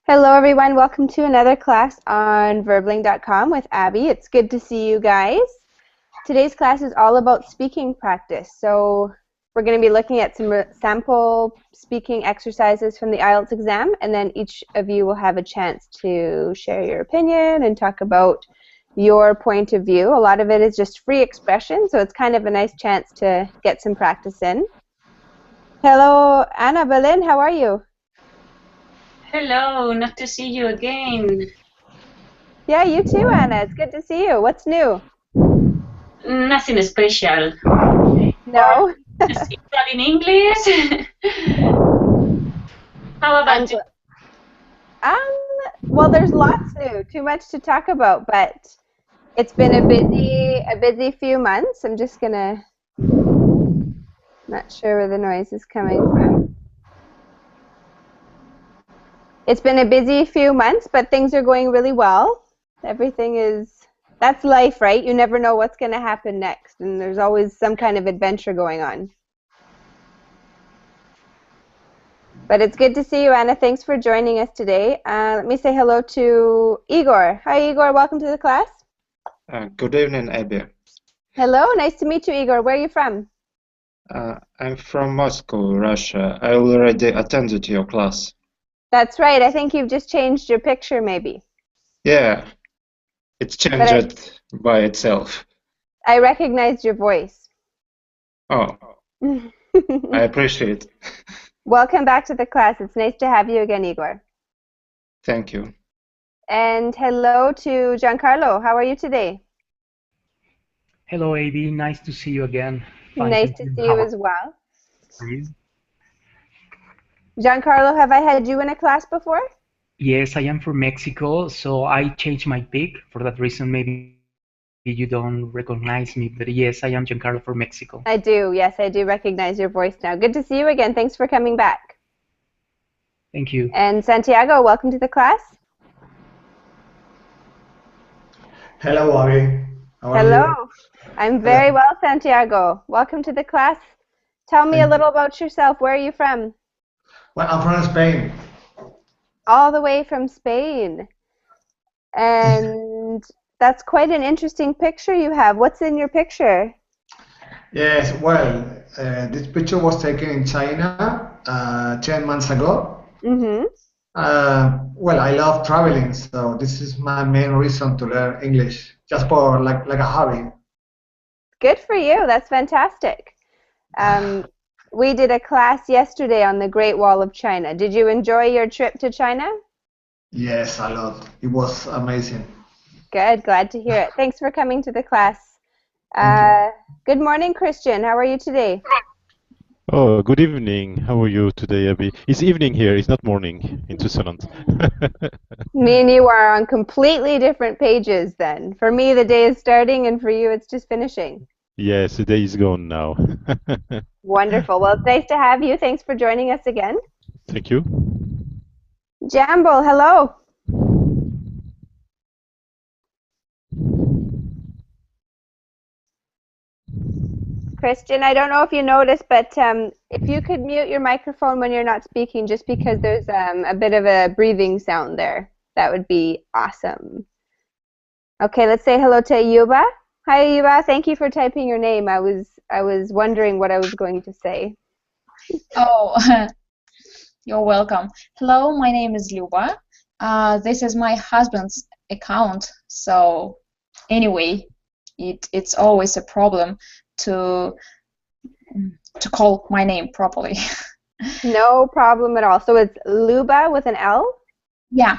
Hello everyone, welcome to another class on verbling.com with Abby. It's good to see you guys. Today's class is all about speaking practice. So we're going to be looking at some sample speaking exercises from the IELTS exam, and then each of you will have a chance to share your opinion and talk about your point of view. A lot of it is just free expression, so it's kind of a nice chance to get some practice in. Hello, Anna Berlin, how are you? Hello, nice to see you again. Yeah, you too, Anna. It's good to see you. What's new? Nothing special. Or No? studying English. How I'm about you? well, there's lots new. Too much to talk about, but it's been a busy few months. I'm just gonna not sure where the noise is coming from. It's been a busy few months, but things are going really well. That's life, right? You never know what's going to happen next, and there's always some kind of adventure going on. But it's good to see you, Anna. Thanks for joining us today. Let me say hello to Igor. Hi, Igor. Welcome to the class. Good evening, Abby. Hello. Nice to meet you, Igor. Where are you from? I'm from Moscow, Russia. I already attended your class. That's right. I think you've just changed your picture, maybe. Yeah, it's changed by itself. I recognized your voice. Oh, I appreciate it. Welcome back to the class. It's nice to have you again, Igor. Thank you. And hello to Giancarlo. How are you today? Hello, Abby. Nice to see you again. Fine, Nice thank to you. see How you are as well. you? Giancarlo, have I had you in a class before? Yes, I am from Mexico, so I changed my pic. For that reason, maybe you don't recognize me, but yes, I am Giancarlo from Mexico. I do. Yes, I do recognize your voice now. Good to see you again. Thanks for coming back. Thank you. And Santiago, welcome to the class. Hello, Abby. How are Hello. you? I'm very well, Santiago. Welcome to the class. Tell me a Thank you. little about yourself. Where are you from? Well, I'm from Spain. All the way from Spain. And that's quite an interesting picture you have. What's in your picture? Yes, well, this picture was taken in China 10 months ago. Mm-hmm. Well, I love traveling, so this is my main reason to learn English, just for like a hobby. Good for you. That's fantastic. We did a class yesterday on the Great Wall of China. Did you enjoy your trip to China? Yes, a lot. It was amazing. Good. Glad to hear it. Thanks for coming to the class. Thank you. Good morning, Christian. How are you today? Oh, good evening. How are you today, Abby? It's evening here, it's not morning in Switzerland. Me and you are on completely different pages then. For me, the day is starting, and for you, it's just finishing. Yes, the day is gone now. Wonderful. Well, it's nice to have you. Thanks for joining us again. Thank you. Jambo, hello. Christian, I don't know if you noticed, but if you could mute your microphone when you're not speaking, just because there's a bit of a breathing sound there, that would be awesome. Okay, let's say hello to Ayuba. Hi, Ayuba. Thank you for typing your name. I was wondering what I was going to say. Oh, you're welcome. Hello, my name is Luba. This is my husband's account. So anyway, it's always a problem to call my name properly. No problem at all. So it's Luba with an L? Yeah,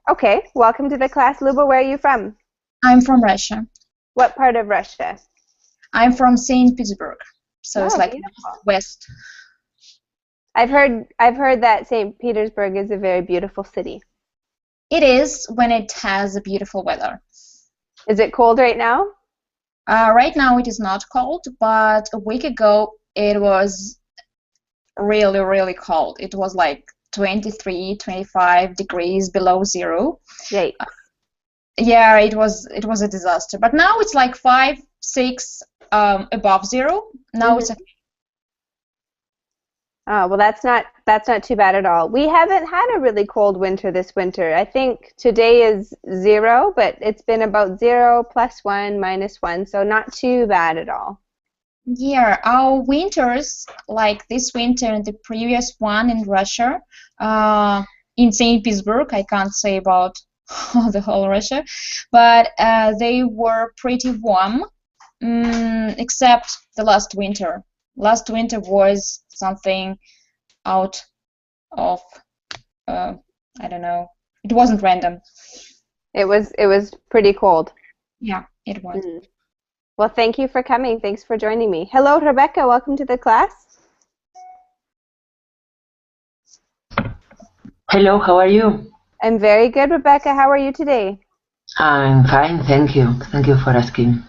Okay, welcome to the class, Luba. Where are you from? I'm from Russia. What part of Russia? I'm from St. Petersburg. So it's Oh, like beautiful. west. I've heard that St. Petersburg is a very beautiful city. It is when it has a beautiful weather. Is it cold right now? Right now it is not cold, but a week ago it was really, really cold. It was like 23, 25 degrees below zero. Yikes. Yeah, it was a disaster. But now it's like 5, 6 above zero. Now it's okay. Oh, well, that's not too bad at all. We haven't had a really cold winter this winter. I think today is 0, but it's been about 0, +1, -1, so not too bad at all. Yeah, our winters, like this winter and the previous one in Russia, in St. Petersburg, I can't say about the whole Russia, but they were pretty warm, except the last winter. Last winter was something out of, I don't know. It wasn't random. It was pretty cold. Yeah, it was. Well, thank you for coming. Thanks for joining me. Hello, Rebecca. Welcome to the class. Hello, how are you? I'm very good, Rebecca. How are you today? I'm fine, thank you. Thank you for asking.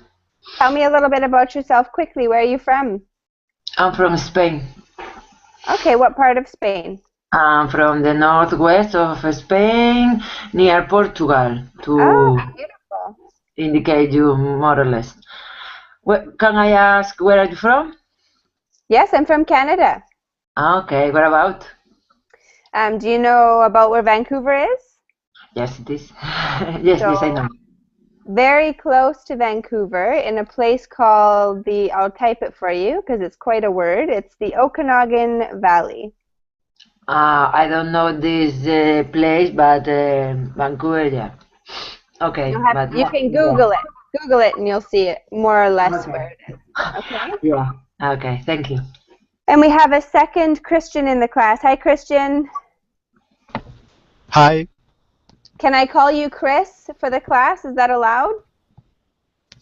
Tell me a little bit about yourself quickly. Where are you from? I'm from Spain. Okay, what part of Spain? I'm from the northwest of Spain, near Portugal, Oh, to beautiful. indicate you more or less. Can I ask where are you from? Yes, I'm from Canada. Okay, where about? Do you know about where Vancouver is? Yes, it is. Yes, So, yes, I know. very close to Vancouver in a place called I'll type it for you because it's quite a word. It's the Okanagan Valley. I don't know this place, but Vancouver, yeah. Okay, but You can yeah. Google it. Google it and you'll see it more or less Okay. where it is. Okay? Yeah. Okay, thank you. And we have a second Christian in the class. Hi, Christian. Hi. Can I call you Chris for the class? Is that allowed?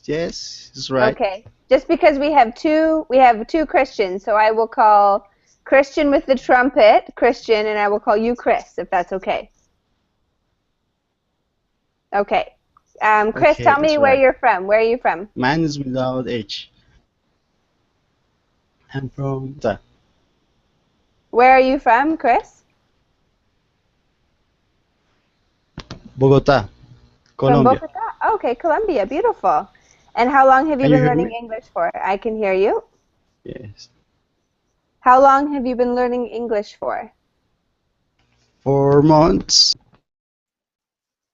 Yes, it's right. Okay. Just because we have two Christians, so I will call Christian with the trumpet, Christian, and I will call you Chris, if that's okay. Okay. Chris, Okay, tell me it's where right. you're from. Where are you from? Mine is without H. I'm from Where are you from, Chris? Bogota, From Colombia. Bogota. Okay, Colombia. Beautiful. And how long have you Can you been hear learning me? English for? I can hear you. Yes. How long have you been learning English for? 4 months.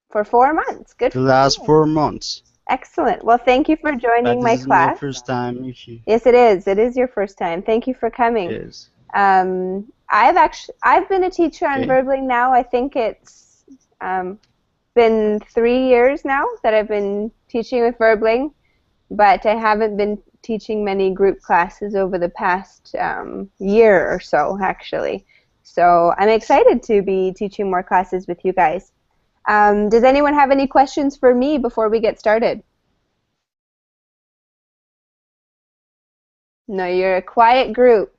For 4 months. Good The for last you. 4 months. Excellent. Well, thank you for But joining this my is my class. first time here. Yes, it is. It is your first time. Thank you for coming. Yes. I've been a teacher on Okay. Verbling now. I think it's been 3 years now that I've been teaching with Verbling, but I haven't been teaching many group classes over the past year or so, actually. So I'm excited to be teaching more classes with you guys. Does anyone have any questions for me before we get started? No, you're a quiet group.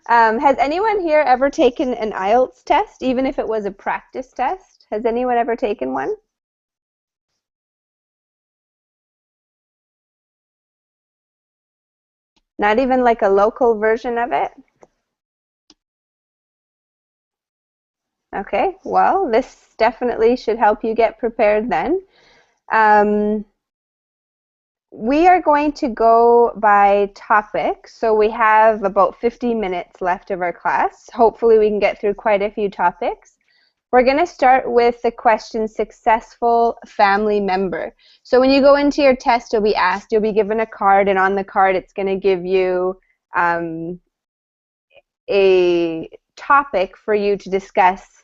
Has anyone here ever taken an IELTS test, even if it was a practice test? Has anyone ever taken one? Not even like a local version of it? Okay, well, this definitely should help you get prepared then. We are going to go by topic, so we have about 50 minutes left of our class. Hopefully we can get through quite a few topics. We're going to start with the question, successful family member. So when you go into your test, you'll be asked, you'll be given a card, and on the card it's going to give you a topic for you to discuss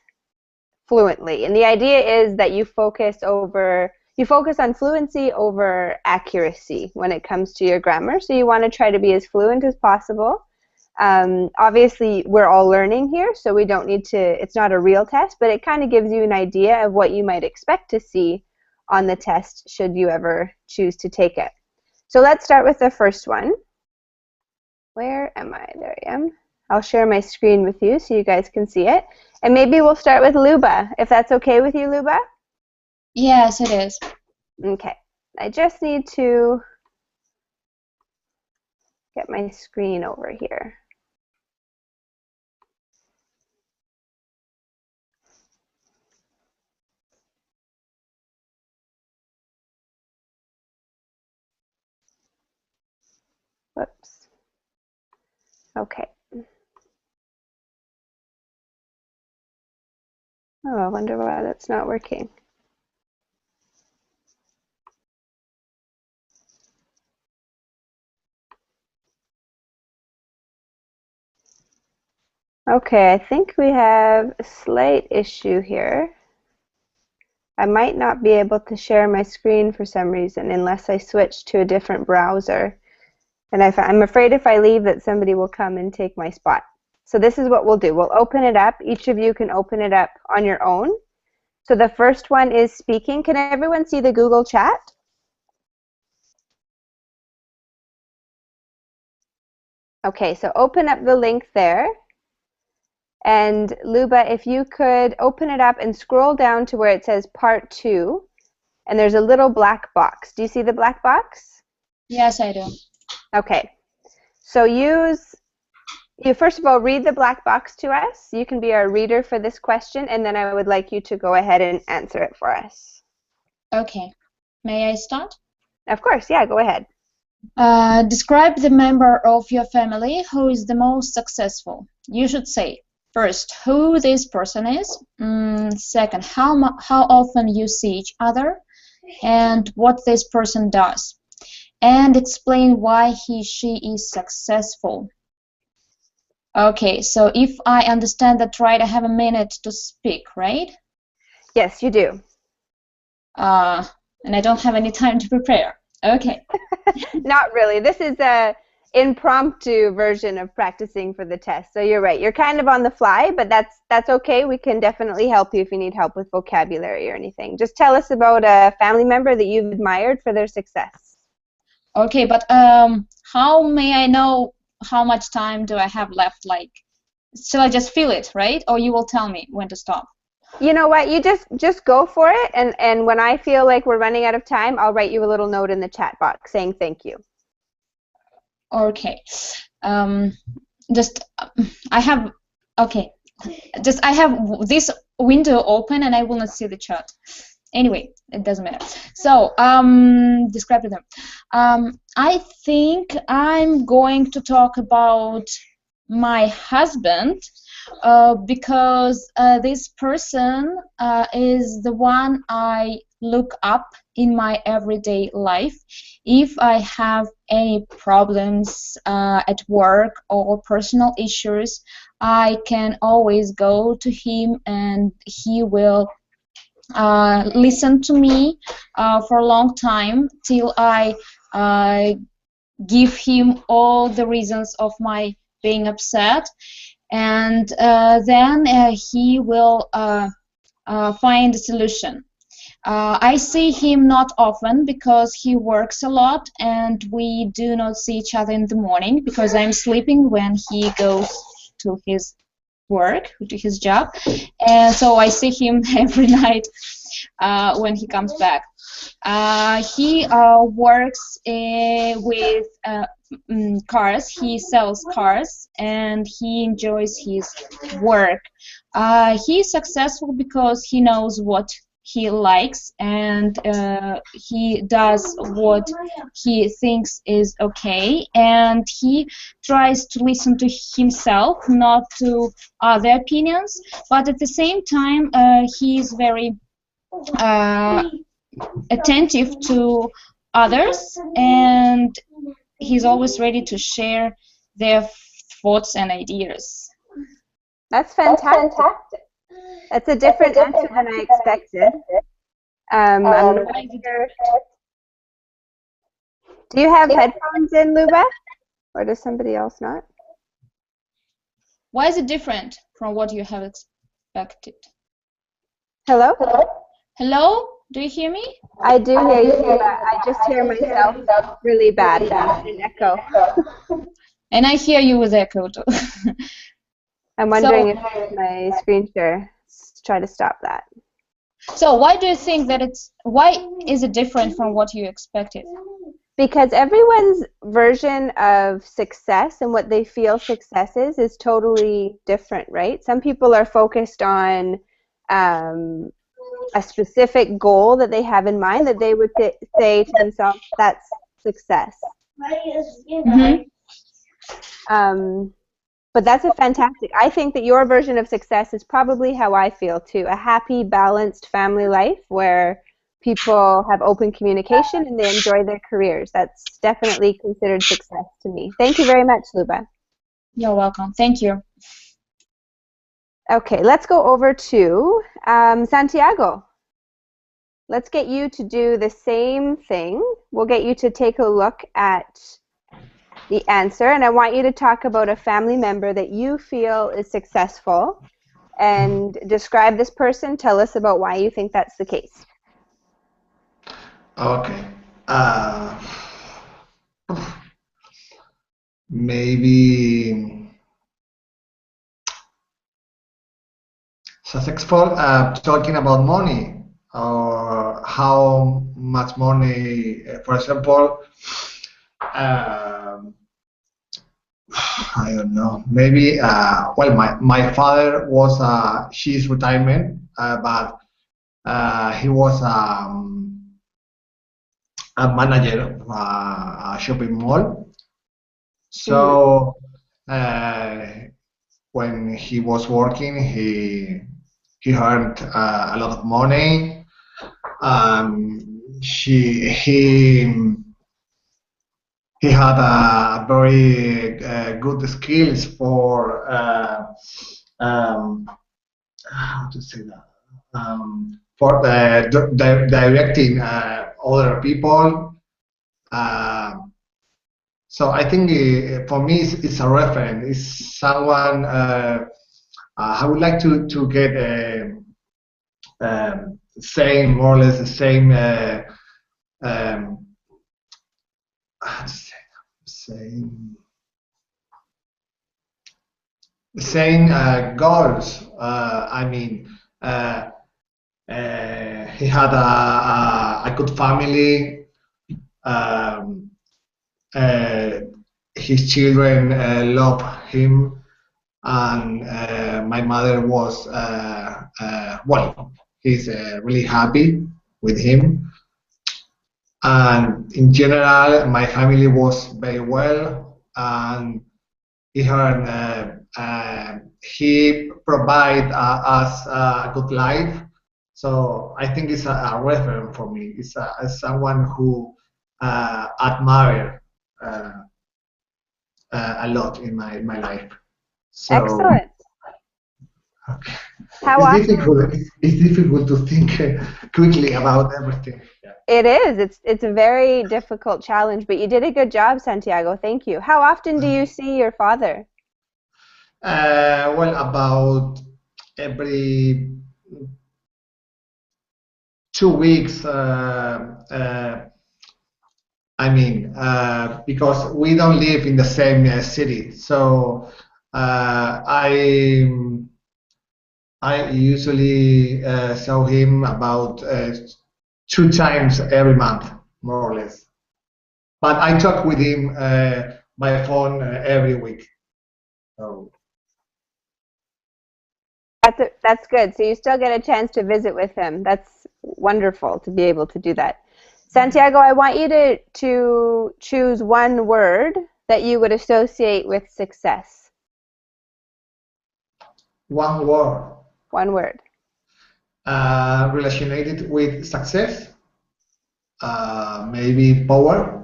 fluently. And the idea is that you focus on fluency over accuracy when it comes to your grammar. So you want to try to be as fluent as possible. Obviously, we're all learning here, so we don't need to, it's not a real test, but it kind of gives you an idea of what you might expect to see on the test should you ever choose to take it. So let's start with the first one. Where am I? There I am. I'll share my screen with you so you guys can see it. And maybe we'll start with Luba, if that's okay with you, Luba? Yes, it is. Okay. I just need to get my screen over here. Whoops. Okay. Oh, I wonder why that's not working. Okay, I think we have a slight issue here. I might not be able to share my screen for some reason unless I switch to a different browser. And I'm afraid if I leave that somebody will come and take my spot. So this is what we'll do. We'll open it up. Each of you can open it up on your own. So the first one is speaking. Can everyone see the Google chat? Okay, so open up the link there. And Luba, if you could open it up and scroll down to where it says Part 2, and there's a little black box. Do you see the black box? Yes, I do. Okay. So you first of all read the black box to us. You can be our reader for this question, and then I would like you to go ahead and answer it for us. Okay. May I start? Of course, yeah, go ahead. Describe the member of your family who is the most successful. You should say, first, who this person is. Second, how often you see each other, and what this person does. And explain why she is successful. Okay, so if I understand that right, I have a minute to speak, right? Yes, you do. And I don't have any time to prepare. Okay. Not really. This is a impromptu version of practicing for the test. So you're right. You're kind of on the fly, but that's okay. We can definitely help you if you need help with vocabulary or anything. Just tell us about a family member that you've admired for their success. Okay, but how may I know how much time do I have left? Like, shall I just feel it, right? Or you will tell me when to stop? You know what? You just go for it, and when I feel like we're running out of time, I'll write you a little note in the chat box saying thank you. Okay. I have this window open and I will not see the chat. Anyway, it doesn't matter. So, describe to them. I think I'm going to talk about my husband because this person is the one I look up in my everyday life. If I have any problems at work or personal issues, I can always go to him and he will listen to me for a long time till I give him all the reasons of my being upset, and then he will find a solution. I see him not often because he works a lot and we do not see each other in the morning because I'm sleeping when he goes to his work, to his job, and so I see him every night when he comes back. He works with cars. He sells cars and he enjoys his work. He's successful because he knows what he likes and he does what he thinks is okay, and he tries to listen to himself, not to other opinions, but at the same time he is very attentive to others, and he's always ready to share their thoughts and ideas. That's fantastic. That's a different answer than I expected. Do you have headphones in, Luba? Or does somebody else not? Why is it different from what you have expected? Hello? Hello? Do you hear me? I do hear you, but I just hear myself really bad now, an echo. And I hear you with echo too. I'm wondering if it's my screen share. Let's try to stop that. So why do you think that why is it different from what you expected? Because everyone's version of success and what they feel success is totally different, right? Some people are focused on a specific goal that they have in mind that they would say to themselves, that's success. Mm-hmm. But that's a fantastic. I think that your version of success is probably how I feel too. A happy, balanced family life where people have open communication and they enjoy their careers. That's definitely considered success to me. Thank you very much, Luba. You're welcome. Thank you. Okay, let's go over to Santiago. Let's get you to do the same thing. We'll get you to take a look at the answer, and I want you to talk about a family member that you feel is successful and describe this person. Tell us about why you think that's the case. Okay. Maybe successful talking about money or how much money, for example, I don't know. Maybe well, my father was she's retirement, but he was a manager of a shopping mall. So when he was working, he earned a lot of money. He had a very good skills for how to say that, for directing other people. So I think for me it's a reference. It's someone I would like to get same, more or less the same. How to say that? Same goals. I mean, he had a good family. His children love him, and my mother was well. He's really happy with him, and in general, my family was very well, and he provide us a good life. So I think it's a reference for me. It's someone who admire a lot in my life. So, excellent. Okay. How It's often? difficult. It's difficult to think quickly about everything. Yeah. It is. It's a very difficult challenge, but you did a good job, Santiago. Thank you. How often do you see your father? Well, about every 2 weeks. I mean, because we don't live in the same city, so I usually saw him about 2 times every month, more or less. But I talk with him by phone every week. So. That's good. So you still get a chance to visit with him. That's wonderful to be able to do that. Santiago, I want you to choose one word that you would associate with success. One word. One word. Related with success. Maybe power.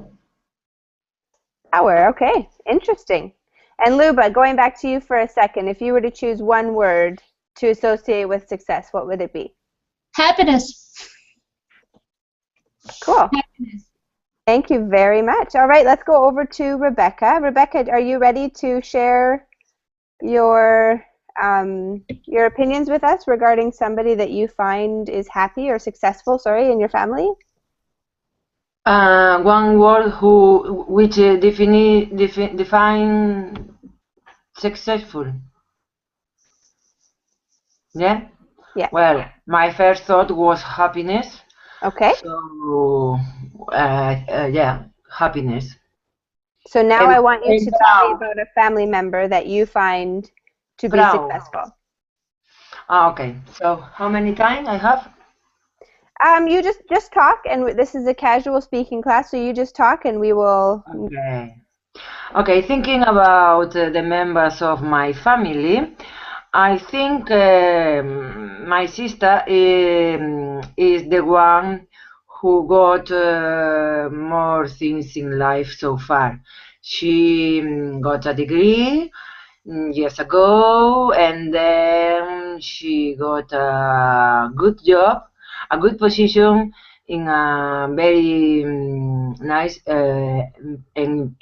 Power, okay. Interesting. And Luba, going back to you for a second, if you were to choose one word to associate with success, what would it be? Happiness. Cool. Happiness. Thank you very much. All right, let's go over to Rebecca. Rebecca, are you ready to share your opinions with us regarding somebody that you find is happy or successful, in your family? One word which define successful. Yeah? Yeah. Well, my first thought was happiness. Okay. So, yeah, happiness. So now And, I want you to tell me proud. about a family member that you find to be Proud. successful. Okay. So how many times I have? You just talk, and this is a casual speaking class, so you just talk, and we will. Okay. Okay, thinking about the members of my family, I think my sister is the one who got more things in life so far. She got a degree years ago, and then she got a good job, a good position in a very nice and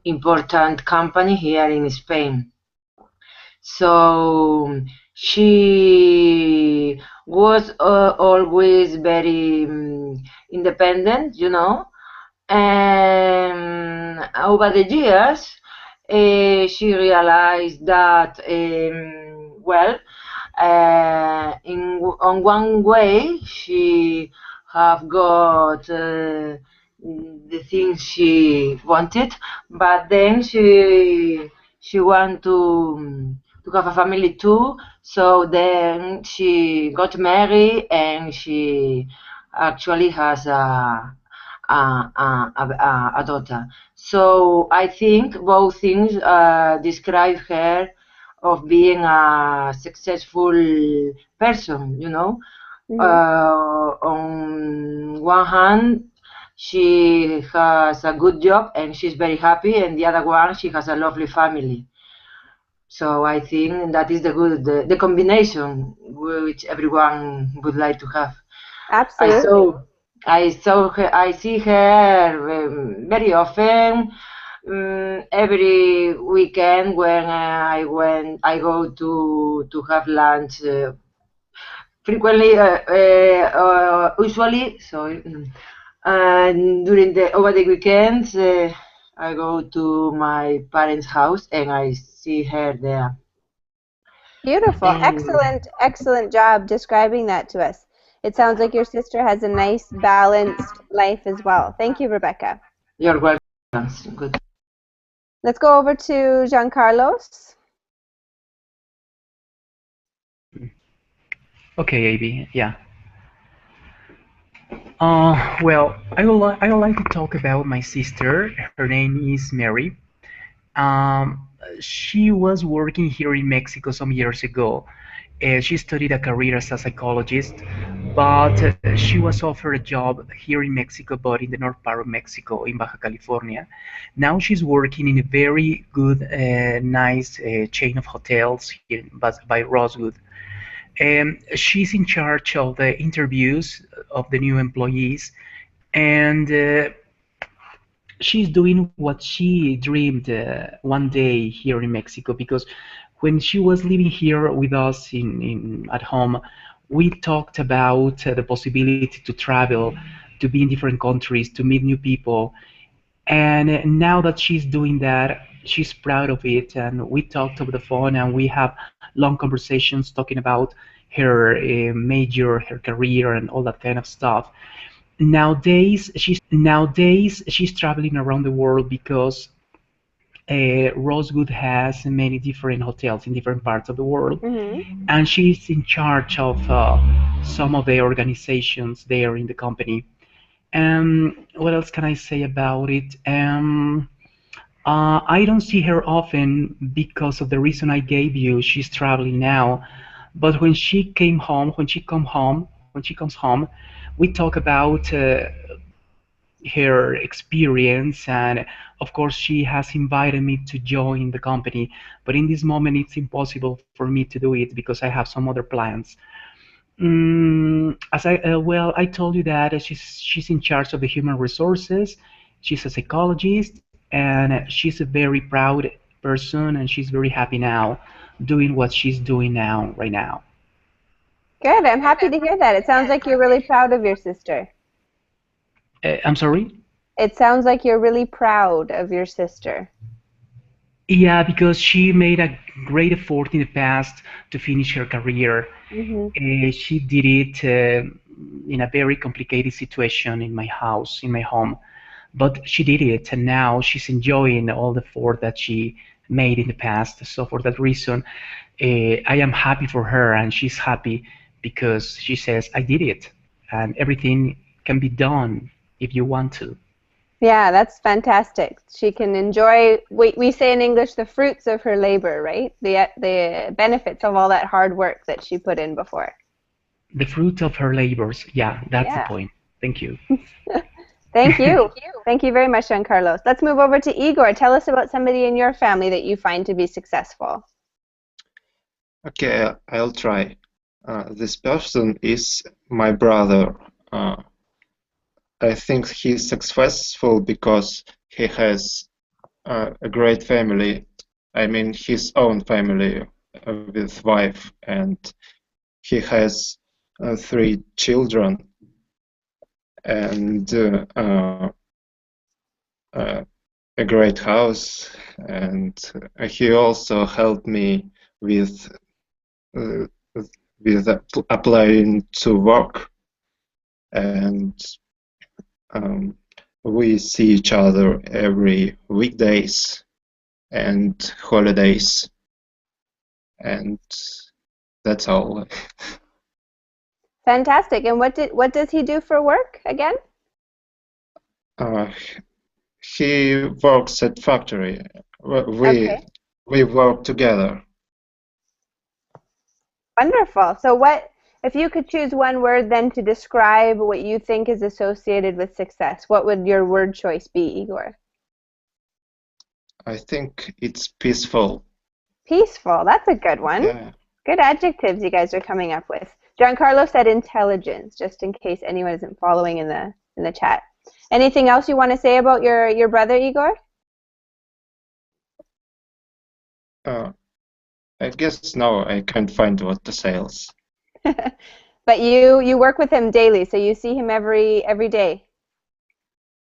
important company here in Spain. So she was always very independent, you know, and over the years, she realized that, well, on one way, she have got the things she wanted, but then she want to have a family too. So then she got married, and she actually has a daughter. So I think both things describe her of being a successful person, you know. On one hand, she has a good job and she's very happy, and the other one, she has a lovely family. So I think that is the combination which everyone would like to have. Absolutely. I see her very often. Every weekend when I go to have lunch frequently, usually. Sorry. And during the over the weekends, I go to my parents' house and I see her there. Beautiful. And Excellent, excellent job describing that to us. It sounds like your sister has a nice, balanced life as well. Thank you, Rebecca. you're welcome. Good. Let's go over to Giancarlos. Okay, AB. Yeah. Well, I would like to talk about my sister. Her name is Mary. Um, she was working here in Mexico some years ago. She studied a career as a psychologist, but she was offered a job here in Mexico, but in the north part of Mexico, in Baja California. Now she's working in a very good, nice chain of hotels here by Rosewood. She's in charge of the interviews of the new employees, and she's doing what she dreamed one day here in Mexico, because when she was living here with us at home, we talked about the possibility to travel, to be in different countries, to meet new people. And now that she's doing that, she's proud of it. And we talked over the phone, and we have long conversations talking about her major, her career, and all that kind of stuff. Nowadays, she's traveling around the world because Rosewood has many different hotels in different parts of the world, and she's in charge of some of the organizations there in the company. What else can I say about it? I don't see her often because of the reason I gave you. She's traveling now, but when she comes home, we talk about her experience, and of course she has invited me to join the company, but in this moment it's impossible for me to do it because I have some other plans. As I told you that she's in charge of the human resources. She's a psychologist, and she's a very proud person, and she's very happy now doing what she's doing now right now. Good. I'm happy to hear that. It sounds like you're really proud of your sister. I'm sorry? It sounds like you're really proud of your sister. Yeah, because she made a great effort in the past to finish her career. She did it in a very complicated situation in my house, in my home, but she did it, and now she's enjoying all the effort that she made in the past. So for that reason, I am happy for her, and she's happy because she says, I did it, and everything can be done if you want to. Yeah, that's fantastic. She can enjoy, we say in English, the fruits of her labor, right? The benefits of all that hard work that she put in before. The fruit of her labors. Yeah, that's the Yeah. point. Thank you. Thank you. Thank you very much, Giancarlos. Let's move over to Igor. Tell us about somebody in your family that you find to be successful. Okay, I'll try. This person is my brother. I think he's successful because he has a great family. I mean, his own family with wife, and he has 3 children and a great house. And he also helped me with uh, applying to work, and we see each other every weekdays and holidays, and that's all. Fantastic. And what does he do for work again? Uh, he works at factory. Okay. We work together. Wonderful. So if you could choose one word then to describe what you think is associated with success, what would your word choice be, Igor? I think it's peaceful. Peaceful. That's a good one. Yeah. Good adjectives you guys are coming up with. Giancarlo said intelligence, just in case anyone isn't following in the chat. Anything else you want to say about your brother, Igor? I guess no, I can't find what to say else. But you work with him daily, so you see him every day.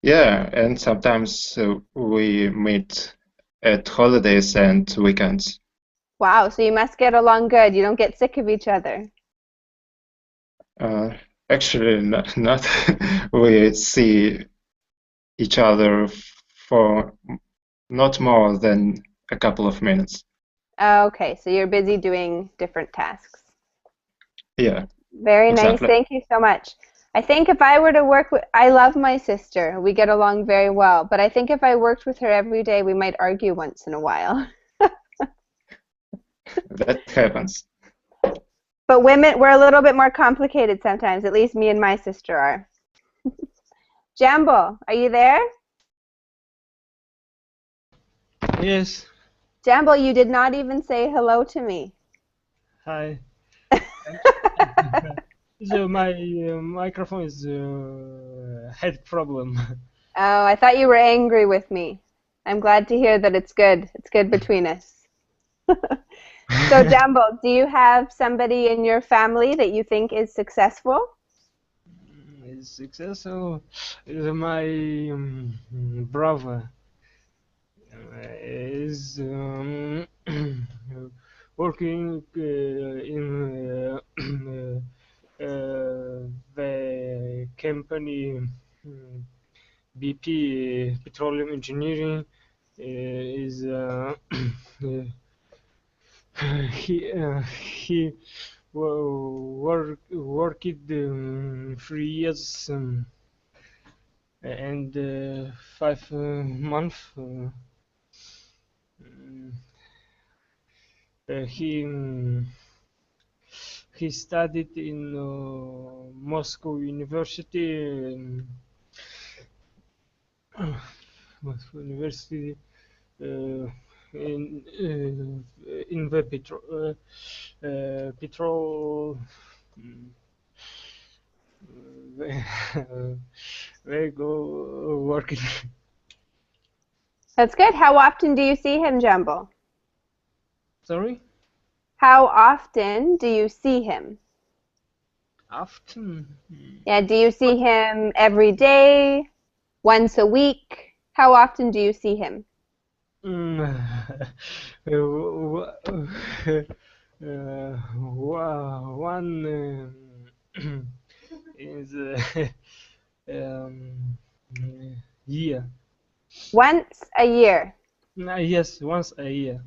Yeah, and sometimes we meet at holidays and weekends. Wow, so you must get along good. You don't get sick of each other. Actually, not. We see each other for not more than a couple of minutes. Okay, so you're busy doing different tasks. Yeah. Very nice. Exactly. Thank you so much. I think if I were to work with, I love my sister. We get along very well. But I think if I worked with her every day, we might argue once in a while. That happens. But women, we're a little bit more complicated sometimes. At least me and my sister are. Jambo, are you there? Yes. Jambo, you did not even say hello to me. Hi. So my microphone is had problem. Oh, I thought you were angry with me. I'm glad to hear that it's good. It's good between us. So, Jambo, do you have somebody in your family that you think is successful? Is successful is my brother is working in the company BP Petroleum Engineering is he worked 3 years and 5 months. He studied in Moscow University. Moscow University in the petrol. They go working. That's good. How often do you see him, Jambo? Sorry? How often do you see him? Often? Yeah, do you see him every day? Once a week? How often do you see him? One is year. Once a year. Yes, once a year.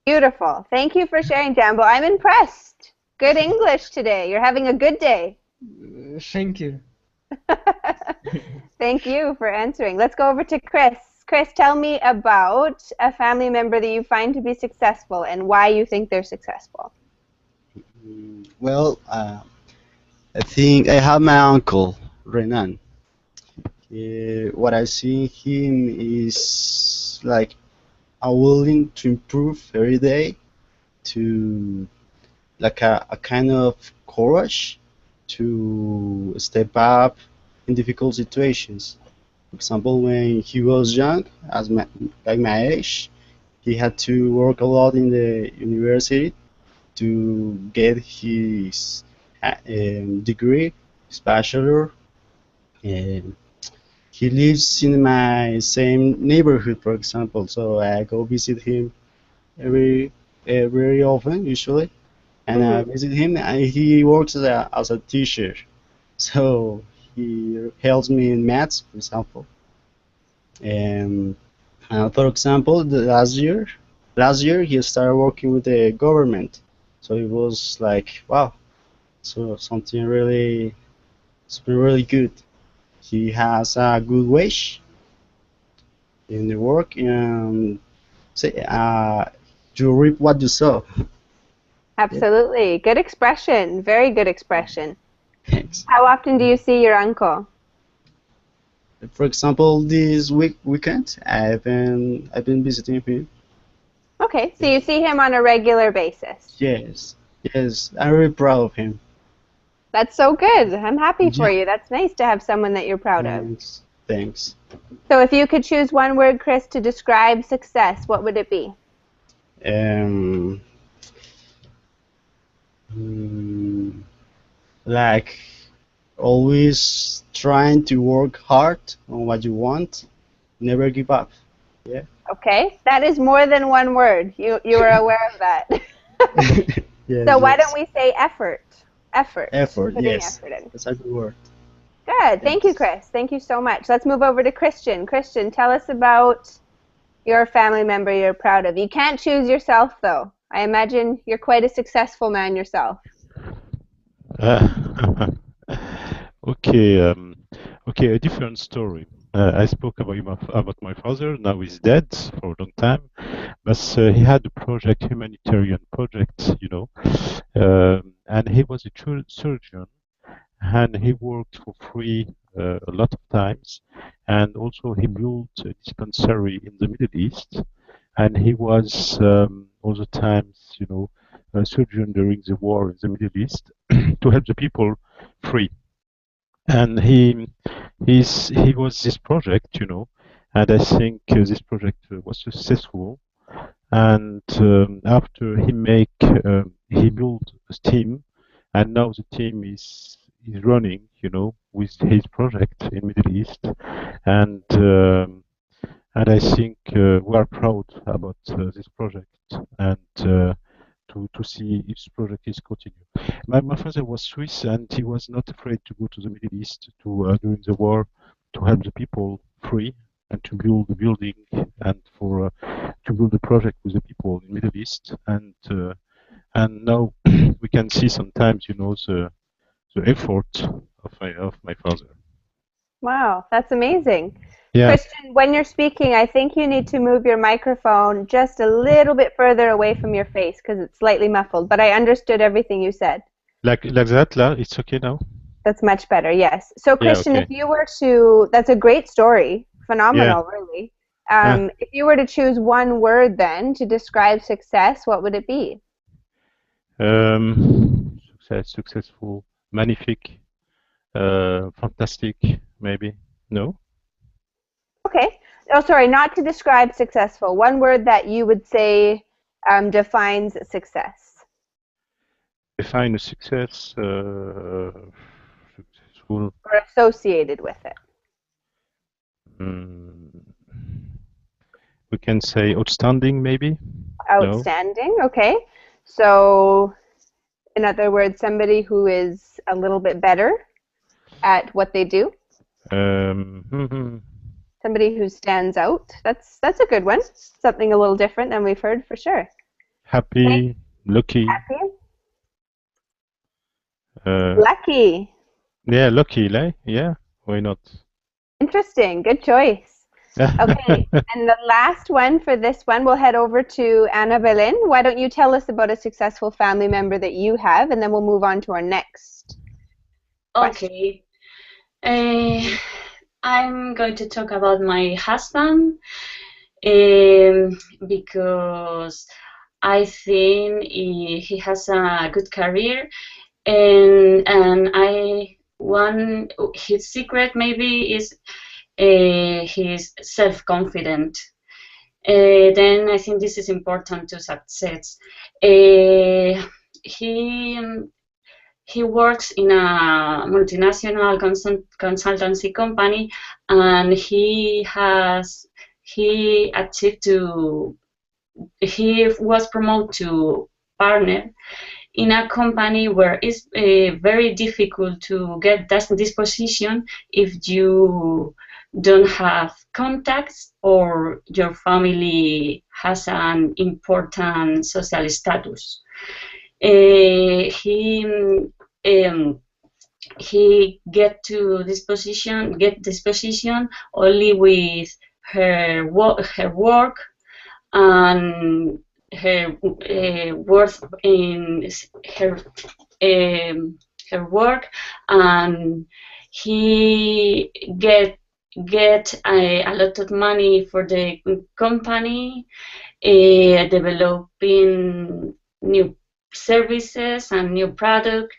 Beautiful. Thank you for sharing, Jambo. I'm impressed. Good English today. You're having a good day. Thank you. Thank you for answering. Let's go over to Chris. Chris, tell me about a family member that you find to be successful and why you think they're successful. Well, I think I have my uncle, Renan. What I see in him is like a willing to improve every day, to like a kind of courage to step up in difficult situations. For example, when he was young, like my age, he had to work a lot in the university to get his degree, his bachelor. And he lives in my same neighborhood, for example, so I go visit him every very often, usually. And I Mm-hmm. visit him, and he works as a teacher, so he helps me in maths, for example. And for example, last year he started working with the government, so it was like wow, so something really good. He has a good wage in the work, and say, you reap what you sow. Yeah, Absolutely. Good expression. Very good expression. thanks. How often do you see your uncle? For example, this weekend I've been visiting him. Okay, so you see him on a regular basis. Yes, yes, I'm very proud of him. That's so good. I'm happy for Yeah, you. That's nice to have someone that you're proud of. thanks. So if you could choose one word, Chris, to describe success, what would it be? Um, mm, like always trying to work hard on what you want, never give up. Yeah. Okay, that is more than one word. You are aware of that. Yes, So why don't yes. we say effort? Effort. Effort, Putting yes. effort in. That's a good word. Good. Thank you, Thanks. Chris. Thank you so much. Let's move over to Christian. Christian, tell us about your family member you're proud of. You can't choose yourself, though. I imagine you're quite a successful man yourself. Uh, okay, okay, a different story. I spoke about my father. Now he's dead for a long time, but he had a project, humanitarian project, and he was a surgeon, and he worked for free a lot of times, and also he built a dispensary in the Middle East, and he was all the times, a surgeon during the war in the Middle East to help the people free. And he was this project, and I think this project was successful. And after he built a team, and now the team is running, with his project in Middle East, and I think we are proud about this project, and to see if this project is continued. My father was Swiss, and he was not afraid to go to the Middle East during the war to help the people free and to build the building and to build a project with the people in Middle East. And now we can see sometimes, the effort of my father. Wow, that's amazing. Yeah, Christian, when you're speaking, I think you need to move your microphone just a little bit further away from your face because it's slightly muffled, but I understood everything you said. like that, it's okay now. That's much better, yes. So, Yeah, Christian, if okay. you were to, that's a great story, Yeah. phenomenal, really. Uh, If you were to choose one word then to describe success, what would it be? successful, magnifique, fantastic, maybe. No? Okay. Oh, sorry, not to describe successful. One word that you would say defines success Define a success, successful. or associated with it. mm, we can say outstanding, maybe. No? Outstanding, okay. So, in other words, somebody who is a little bit better at what they do. Mhm. Somebody who stands out. That's a good one. Something a little different than we've heard for sure. Happy, lucky. Happy, Uh, lucky. Yeah, lucky, like, yeah, why not? Interesting. Good choice. Okay, and the last one for this one, we'll head over to Anna Belen. Why don't you tell us about a successful family member that you have, and then we'll move on to our next question. Okay. I'm going to talk about my husband because I think he has a good career, and his secret maybe is he's self-confident. Then I think this is important to success. He he works in a multinational consultancy company, and he achieved to he was promoted to partner in a company where it's very difficult to get this position if you don't have contacts or your family has an important social status. He get this position only with her work and her worth in her work, and he get a lot of money for the company, developing new services and new product,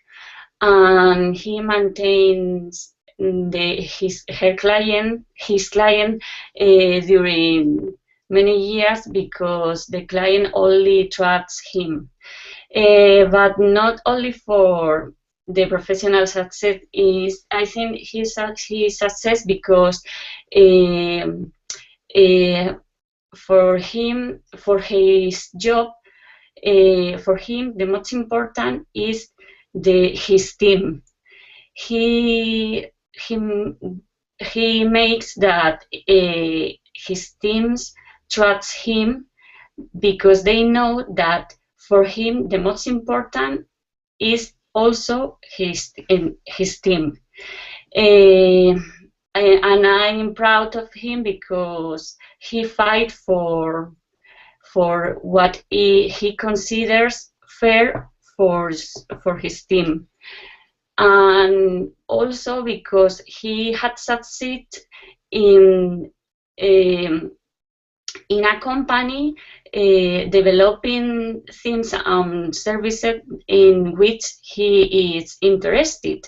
and he maintains his client during many years because the client only trusts him. But not only for the professional success, I think his success because for his job, for him the most important is his team. He makes that his teams trust him because they know that for him the most important is also his team. And I'm proud of him because he fight for what he considers fair for his team, and also because he had succeeded in a company developing things and services in which he is interested.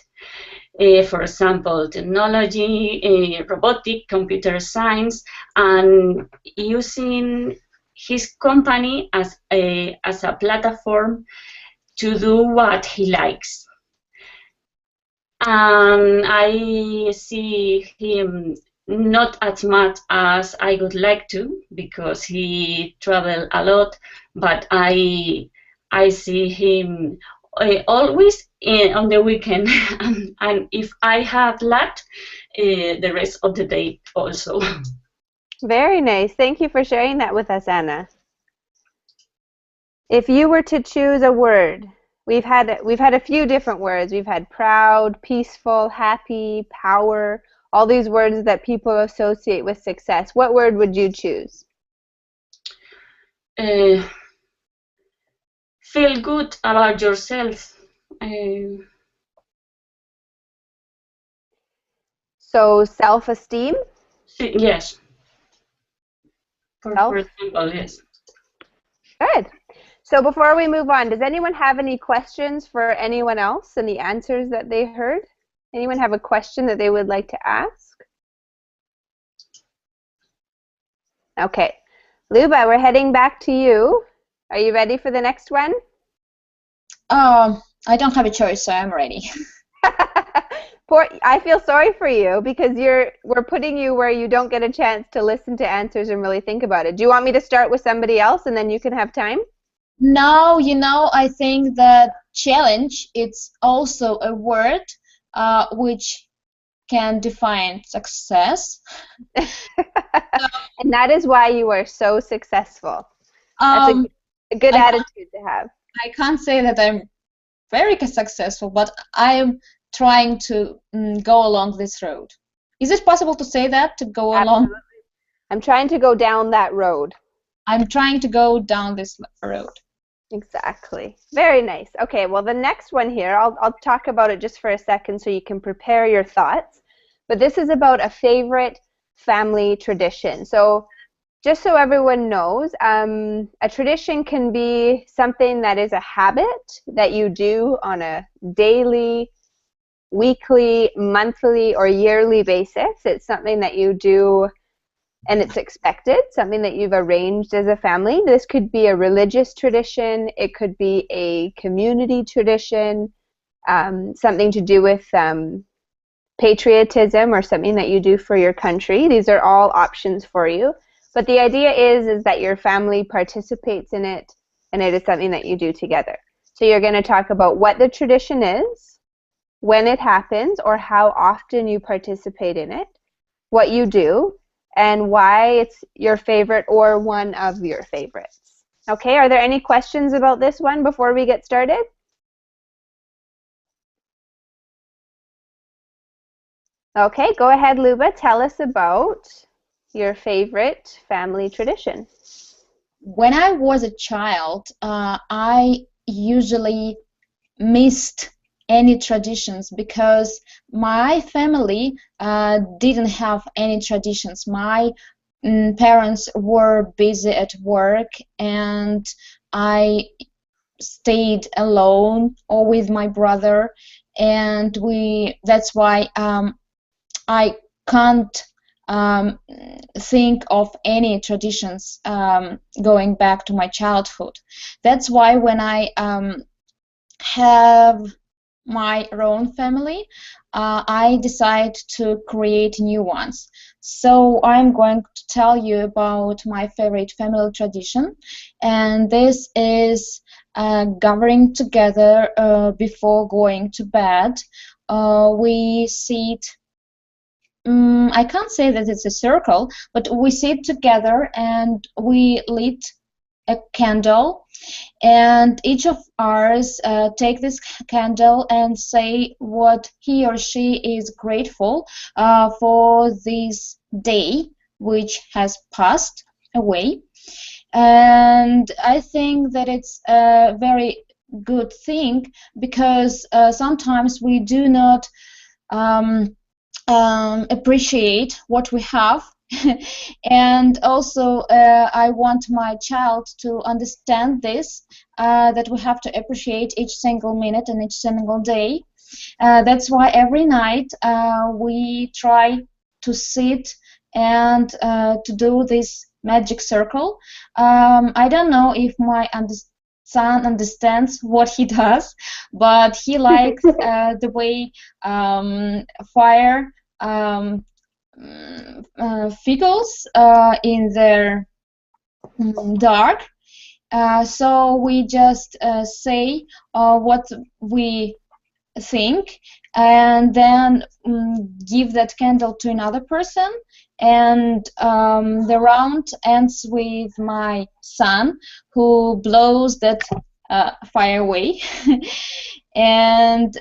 For example, technology, robotic, computer science, and using his company as a platform to do what he likes. And I see him not as much as I would like to because he travels a lot, but I see him always on the weekend, and if I have luck, the rest of the day also. Very nice. Thank you for sharing that with us, Anna. If you were to choose a word, we've had a few different words. We've had proud, peaceful, happy, power, all these words that people associate with success. What word would you choose? Feel good about yourself. So self-esteem? Yes. For example, yes. Good. So before we move on, does anyone have any questions for anyone else and the answers that they heard? Anyone have a question that they would like to ask? Okay. Luba, we're heading back to you. Are you ready for the next one? I don't have a choice, so I'm ready. I feel sorry for you because we're putting you where you don't get a chance to listen to answers and really think about it. Do you want me to start with somebody else and then you can have time? No, I think that challenge, it's also a word which can define success. And that is why you are so successful. That's a good attitude to have. I can't say that I'm very successful, but I'm trying to go along this road. Is it possible to say that, to go along? Absolutely. I'm trying to go down that road. I'm trying to go down this road. Exactly. Very nice. Okay, well, the next one here, I'll talk about it just for a second so you can prepare your thoughts. But this is about a favorite family tradition. So just so everyone knows, a tradition can be something that is a habit that you do on a daily, weekly, monthly, or yearly basis. It's something that you do and it's expected, something that you've arranged as a family. This could be a religious tradition, it could be a community tradition, something to do with patriotism or something that you do for your country. These are all options for you. But the idea is that your family participates in it and it is something that you do together. So you're going to talk about what the tradition is, when it happens, or how often you participate in it, what you do, and why it's your favorite or one of your favorites. Okay, are there any questions about this one before we get started? Okay, go ahead, Luba. Tell us about your favorite family tradition. When I was a child, I usually missed any traditions because my family didn't have any traditions. My parents were busy at work and I stayed alone or with my brother, and that's why I can't think of any traditions going back to my childhood. That's why when I have my own family, I decide to create new ones. So I'm going to tell you about my favorite family tradition, and this is gathering together before going to bed. We sit, I can't say that it's a circle, but we sit together and we lit a candle, and each of us take this candle and say what he or she is grateful for this day which has passed away. And I think that it's a very good thing because sometimes we do not appreciate what we have. And also I want my child to understand this, that we have to appreciate each single minute and each single day. That's why every night we try to sit and to do this magic circle. I don't know if my son understands what he does, but he likes the way fire fickles in their dark. So we just say what we think and then give that candle to another person, and the round ends with my son who blows that fire away. And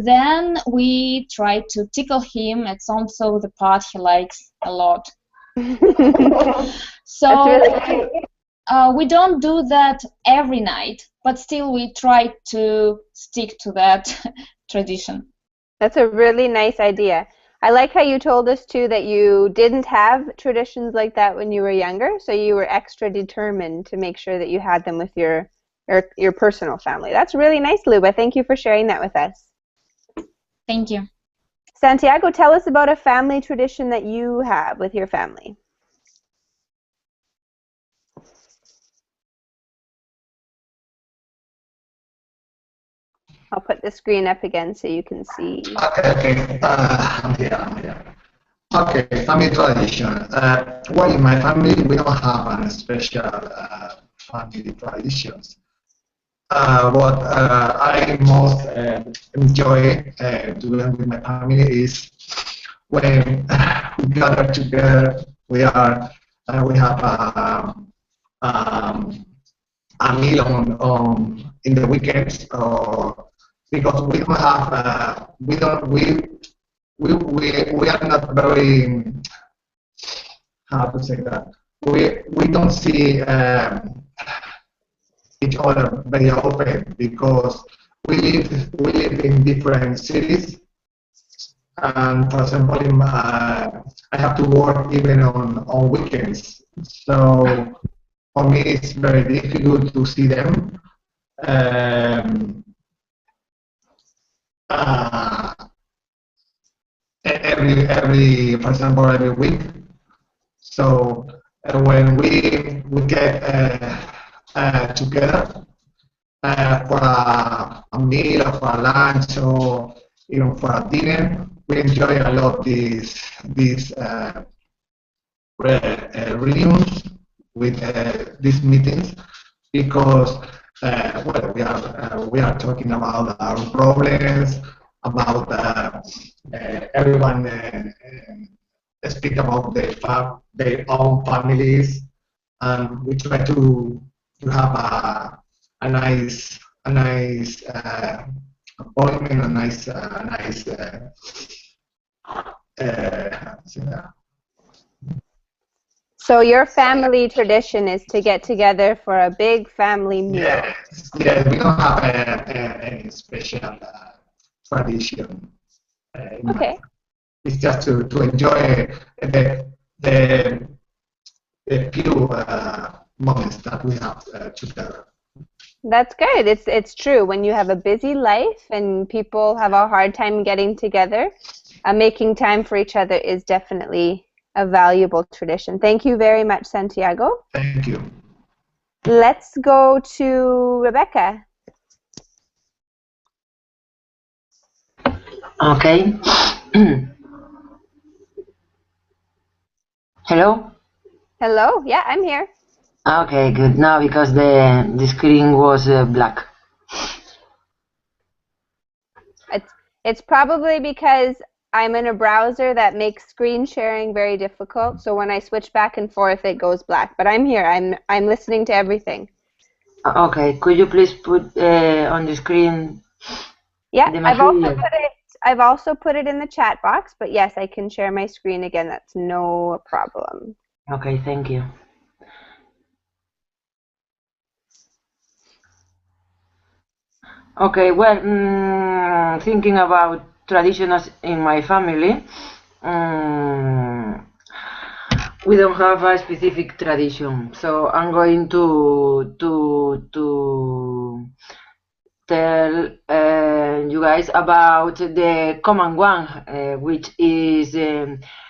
then we try to tickle him. It's also the part he likes a lot. So really we don't do that every night, but still we try to stick to that tradition. That's a really nice idea. I like how you told us too that you didn't have traditions like that when you were younger, so you were extra determined to make sure that you had them with your personal family. That's really nice, Luba. Thank you for sharing that with us. Thank you. Santiago, tell us about a family tradition that you have with your family. I'll put the screen up again so you can see. Okay. Okay, family tradition. Well, in my family, we don't have a special family traditions. What I most enjoy doing with my family is when we gather together. We have a meal on in the weekends, or because we don't have we are not very, how to say that, we don't see each other very often because we live in different cities. And for example, I have to work even on weekends. So for me, it's very difficult to see them uh, for example, every week. So when we get together for a meal or for a lunch or even for a dinner, we enjoy a lot these reunions with these meetings because well, we are talking about our problems, about everyone speak about their own families, and we try to have a nice appointment, a nice uh, So your family tradition is to get together for a big family meal. yes, we don't have any special tradition. Okay. It's just to enjoy the, the few moments that we have together. That's good. It's true. When you have a busy life and people have a hard time getting together, making time for each other is definitely a valuable tradition. Thank you very much, Santiago. Thank you. Let's go to Rebecca. Okay. Hello? Hello. Yeah, I'm here. Okay, good. Now because the screen was black. It's probably because I'm in a browser that makes screen sharing very difficult. So when I switch back and forth, it goes black. But I'm here. I'm listening to everything. Okay, could you please put on the screen Yeah, the I've material? also put it in the chat box. But yes, I can share my screen again. That's no problem. Okay, thank you. Okay, well, thinking about traditions in my family, we don't have a specific tradition, so I'm going to tell you guys about the common one, which is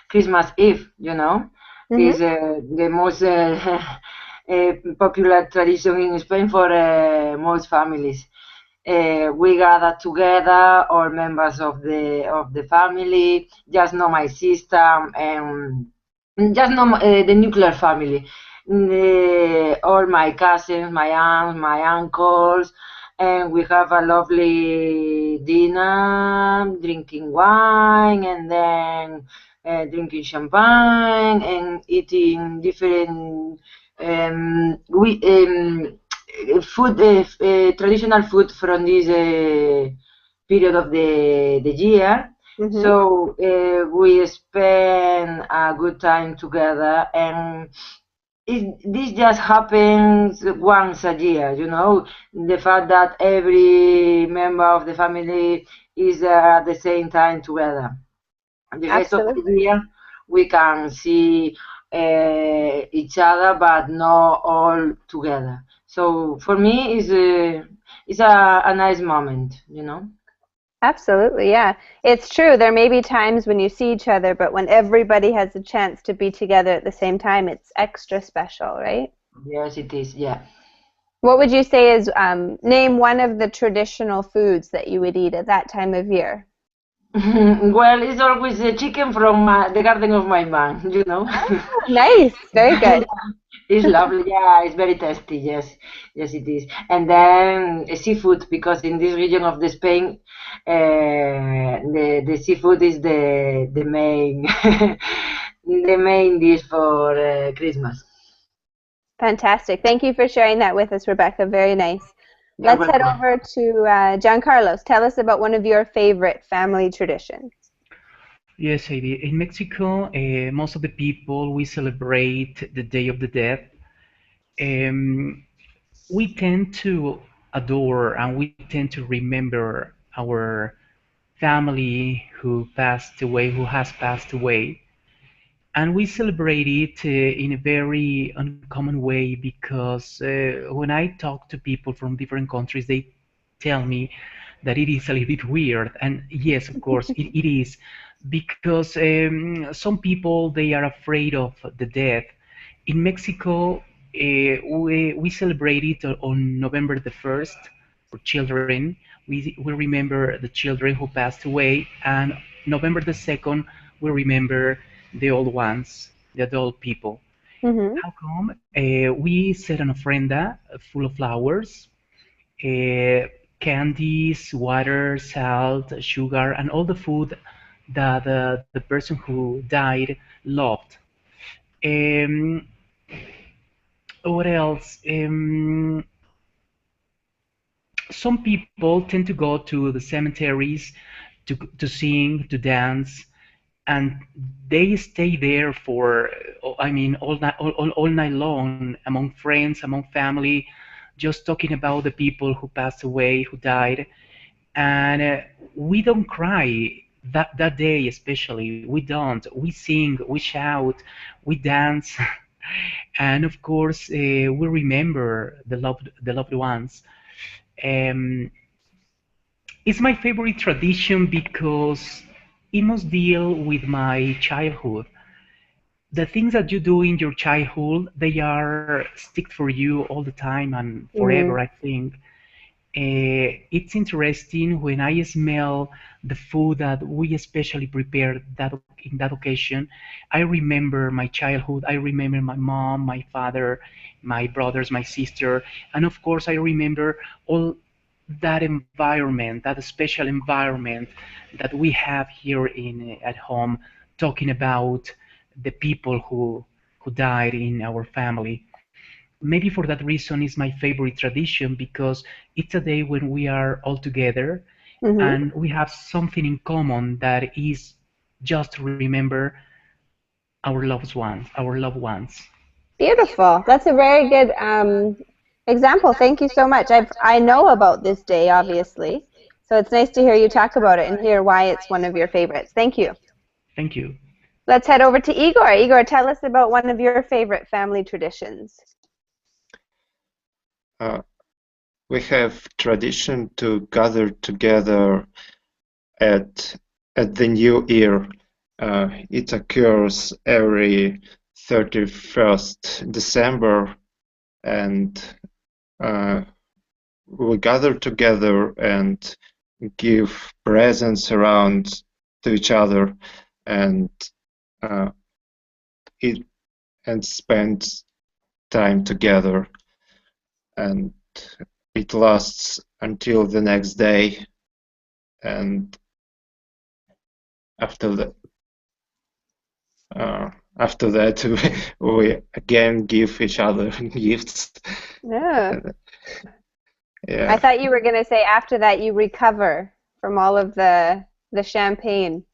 Christmas Eve. You know, is the most popular tradition in Spain for most families. We gather together, all members of the family, just not my sister, and just not the nuclear family. All my cousins, my aunts, my uncles, and we have a lovely dinner, drinking wine, and then drinking champagne and eating different food, traditional food from this period of the year. So we spend a good time together, and this just happens once a year, you know, the fact that every member of the family is at the same time together. The rest of the year we can see each other, but not all together. So for me, it's a nice moment, you know. Absolutely, yeah. It's true. There may be times when you see each other, but when everybody has a chance to be together at the same time, it's extra special, right? Yes, it is, yeah. What would you say is, name one of the traditional foods that you would eat at that time of year? Well, it's always the chicken from the garden of my mom, you know. Oh, nice, very good. It's lovely, yeah, it's very tasty, yes, yes it is. And then seafood, because in this region of the Spain, the seafood is the main the main dish for Christmas. Fantastic. Thank you for sharing that with us, Rebecca. Very nice. You're Let's head welcome. over to Giancarlos. Tell us about one of your favorite family traditions. Yes, Heidi. In Mexico, most of the people we celebrate the Day of the Dead. Um, we tend to adore and we tend to remember our family who passed away, who has passed away. And we celebrate it in a very uncommon way because when I talk to people from different countries, they tell me that it is a little bit weird. And yes, of course, it is because some people they are afraid of the death. In Mexico, we celebrate it on November the 1st for children. We remember the children who passed away, and November the 2nd, we remember the old ones, the adult people. Mm-hmm. How come? We set an ofrenda full of flowers, uh, candies, water, salt, sugar, and all the food that the person who died loved. Um, what else? Some people tend to go to the cemeteries to sing, to dance, and they stay there for, I mean, all night long among friends, among family, just talking about the people who passed away, who died. And we don't cry that day, especially. We don't. We sing, we shout, we dance, and of course, we remember the loved ones. Um, it's my favorite tradition because it must deal with my childhood. The things that you do in your childhood, they are stick for you all the time and forever, Mm-hmm. I think. It's interesting when I smell the food that we especially prepared that in that occasion. I remember my childhood. I remember my mom, my father, my brothers, my sister, and of course I remember all that environment, that special environment that we have here in at home, talking about the people who died in our family. Maybe for that reason is my favorite tradition because it's a day when we are all together Mm-hmm. and we have something in common that is just to remember our loved ones. Beautiful. That's a very good example. Thank you so much. I know about this day, obviously, so it's nice to hear you talk about it and hear why it's one of your favorites. Thank you. Thank you. Let's head over to Igor. Igor, tell us about one of your favorite family traditions. Uh, we have tradition to gather together at the New Year. It occurs every 31st December, and we gather together and give presents around to each other, and uh, it and spend time together, and it lasts until the next day, and after that after that we again give each other gifts. Yeah. Yeah, I thought you were going to say after that you recover from all of the champagne.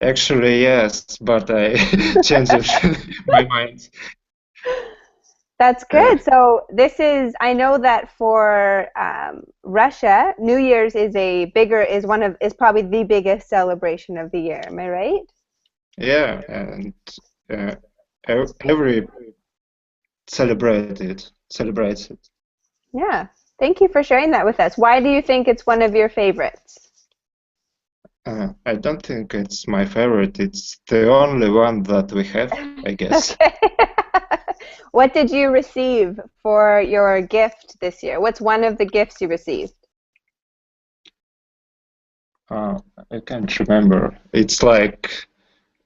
actually yes, but I changed my mind. That's good. So this is, I know that for Russia, New Year's is probably the biggest celebration of the year. Am I right? Yeah, and uh, every celebrates it. Yeah. Thank you for sharing that with us. Why do you think it's one of your favorites? I don't think it's my favorite. It's the only one that we have, I guess. Okay. What did you receive for your gift this year? What's one of the gifts you received? I can't remember. It's like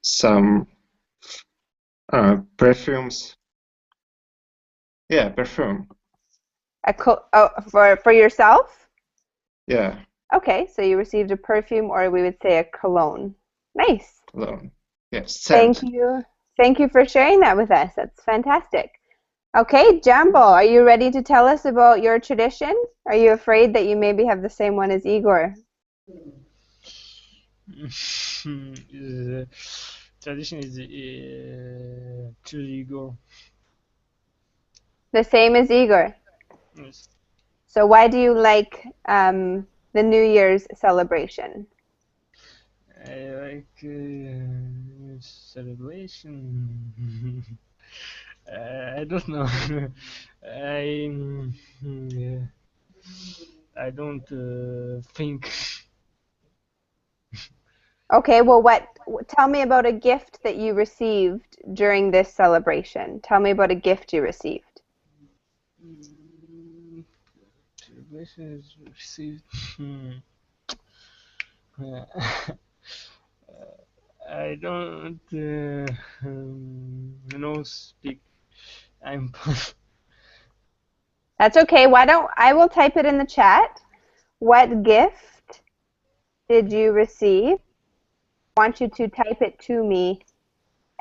some perfumes. Yeah, perfume. For yourself? Yeah, Okay, so you received a perfume, or we would say a cologne. Nice. cologne. Yes, Thank scent. you. Thank you for sharing that with us. That's fantastic. Okay, Jambo, are you ready to tell us about your tradition? Are you afraid that you maybe have the same one as Igor? Tradition is to Igor. The same as Igor. Yes. So why do you like the New Year's celebration? I like celebration. I don't know. I I don't think. Okay, well, tell me about a gift that you received during this celebration. Tell me about a gift you received. Celebration is received. I don't know speak. I'm That's okay. I will type it in the chat. What gift did you receive? I want you to type it to me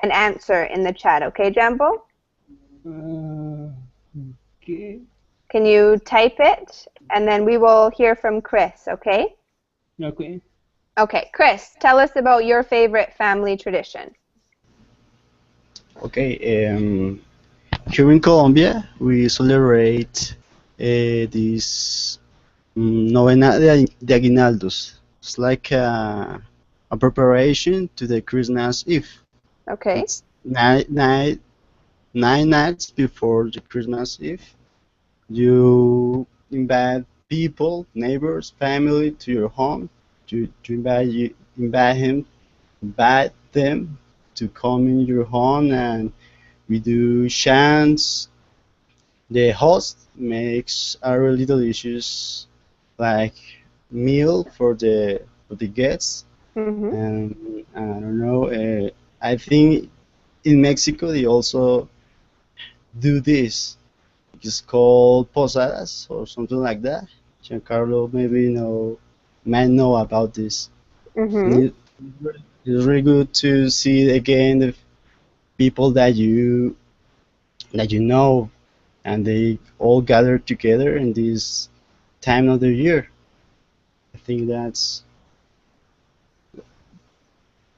and answer in the chat, okay, Jambo? okay. Can you type it? And then we will hear from Chris, okay? Okay. Okay, Chris, tell us about your favorite family tradition. Okay, here in Colombia, we celebrate this novena de aguinaldos. It's like a preparation to the Christmas Eve. Okay. It's nine nights before the Christmas Eve. You invite people, neighbors, family to your home. To invite them to come in your home, and we do chants. The host makes a really delicious like meal for the guests, Mm-hmm. and I don't know. I think in Mexico they also do this. It's called posadas or something like that. Giancarlo maybe might know about this. And Mm-hmm. it's really good to see again the people that you know, and they all gather together in this time of the year. I think that's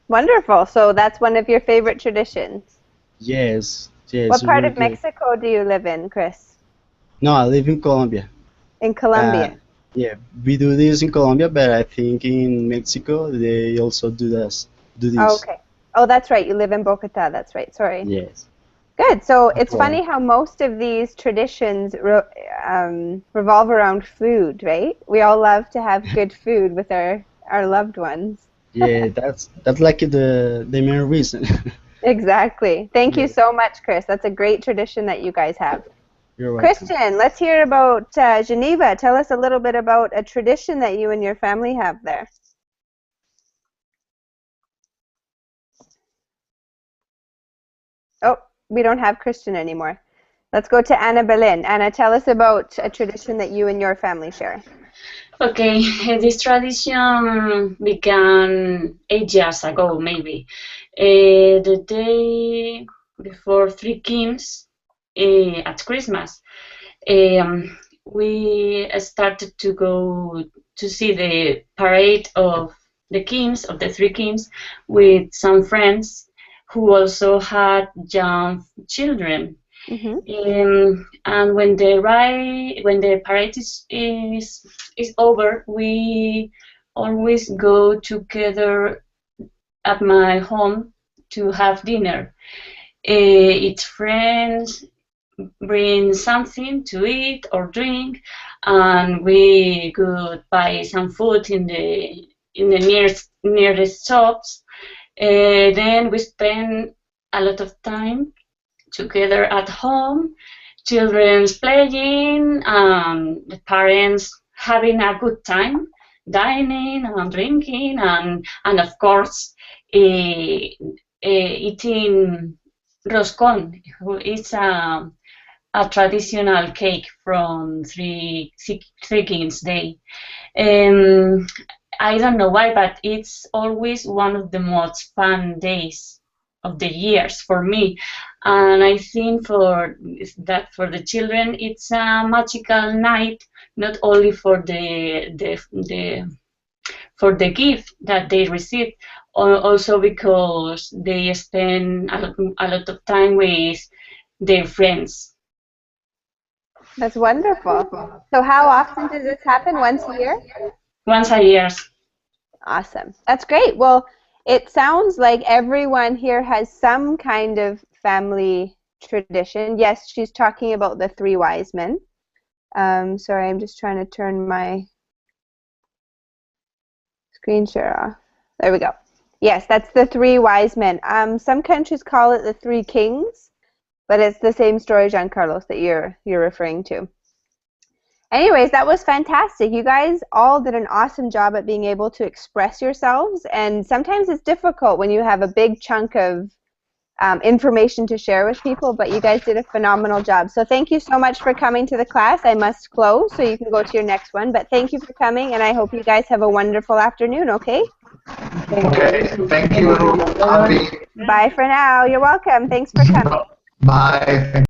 Wonderful. So that's one of your favorite traditions. yes, What yes, part really of good. Mexico do you live in, Chris? No, I live in Colombia. In Uh, Colombia. yeah, we do this in Colombia, but I think in Mexico they also do this. Do Oh, this. okay. Oh, that's right. You live in Bogota. That's right. Sorry. Yes. Good. So No it's problem. funny how most of these traditions revolve around food, right? We all love to have good food with our loved ones. Yeah, that's like the main reason. Exactly. Thank you Yeah, so much, Chris. That's a great tradition that you guys have. you're welcome. Christian, let's hear about Geneva. Tell us a little bit about a tradition that you and your family have there. Oh, we don't have Christian anymore. Let's go to Anna Belen. Anna, tell us about a tradition that you and your family share. Okay, this tradition began 8 years ago, maybe. The day before Three Kings at Christmas, we started to go to see the parade of the kings, of the Three Kings, with some friends who also had young children. Mm-hmm. And when the parade is over, we always go together at my home to have dinner. Each friends bring something to eat or drink, and we could buy some food in the nearest shops. Then we spend a lot of time together at home, children's playing, the parents having a good time, dining and drinking, and of course, eating roscon, who is a traditional cake from Three Kings Day. Um, I don't know why, but it's always one of the most fun days of the years for me. And I think for the children, it's a magical night, not only for the gift that they receive, also because they spend a lot of time with their friends. That's wonderful. So how often does this happen? Once a year? Once a year. Awesome. That's great. Well, it sounds like everyone here has some kind of family tradition. Yes, she's talking about the three wise men. Sorry, I'm just trying to turn my screen share off. There we go. Yes, that's the three wise men. Some countries call it the three kings, but it's the same story, Giancarlos, that you're referring to. Anyways, that was fantastic. You guys all did an awesome job at being able to express yourselves, and sometimes it's difficult when you have a big chunk of information to share with people, but you guys did a phenomenal job. So thank you so much for coming to the class. I must close so you can go to your next one, but thank you for coming, and I hope you guys have a wonderful afternoon, okay? Okay, thank you, Abby. Bye for now. You're welcome. Thanks for coming. Bye.